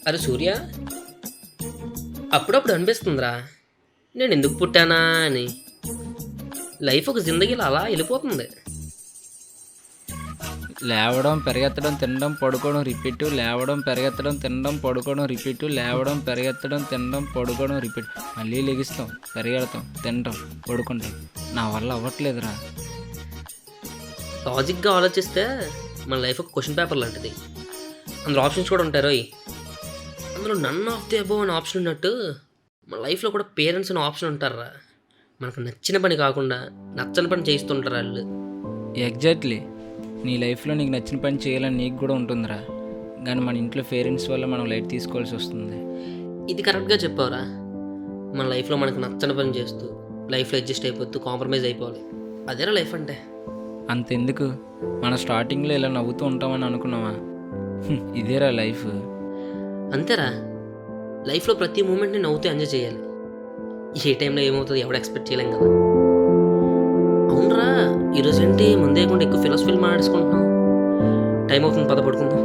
అరే సూర్య, అప్పుడప్పుడు అనిపిస్తుందిరా నేను ఎందుకు పుట్టానా అని. లైఫ్ ఒక జిందగీలో అలా వెళ్ళిపోతుంది. లేవడం, పరిగెత్తడం, తినడం, పడుకోవడం, రిపీట్. లేవడం, పరిగెత్తడం, తినడం, పడుకోవడం, రిపీట్. లేవడం, పరిగెత్తడం, తినడం, పడుకోవడం, రిపీట్. మళ్ళీ లెగిస్తాం, పరిగెడతాం, తినడం, పడుకుంటాం. నా వల్ల అవ్వట్లేదురా. లాజిక్గా ఆలోచిస్తే మన లైఫ్ ఒక క్వశ్చన్ పేపర్ లాంటిది. అందులో ఆప్షన్స్ కూడా ఉంటాయి రోయ్. అందులో నన్ ఆఫ్ ది అబోవ్ అనే ఆప్షన్ ఉన్నట్టు మన లైఫ్లో కూడా పేరెంట్స్ అనే ఆప్షన్ ఉంటారా. మనకు నచ్చిన పని కాకుండా నచ్చని పని చేయిస్తుంటారు వాళ్ళు. ఎగ్జాక్ట్లీ. నీ లైఫ్లో నీకు నచ్చిన పని చేయాలని నీకు కూడా ఉంటుందిరా. కానీ మన ఇంట్లో పేరెంట్స్ వల్ల మనం లైట్ తీసుకోవాల్సి వస్తుంది. ఇది కరెక్ట్గా చెప్పావురా. మన లైఫ్లో మనకు నచ్చని పని చేస్తూ లైఫ్లో అడ్జస్ట్ అయిపోతూ కాంప్రమైజ్ అయిపోవాలి. అదేరా లైఫ్ అంటే. అంతెందుకు, మనం స్టార్టింగ్లో ఇలా నవ్వుతూ ఉంటామని అనుకున్నావా? ఇదేరా లైఫ్. అంతేరా, లైఫ్లో ప్రతి మూమెంట్ని నవ్వుతూ ఎంజాయ్ చేయాలి. ఏ టైంలో ఏమవుతుందో ఎవడు ఎక్స్పెక్ట్ చేయలేం కదా. అవునరా, ఈరోజు ఏంటి ముందేయకుండా ఎక్కువ ఫిలాసఫీలు మాట్లాడుకుంటున్నాం. టైం అవుతుంది, పద పడుకుందాం.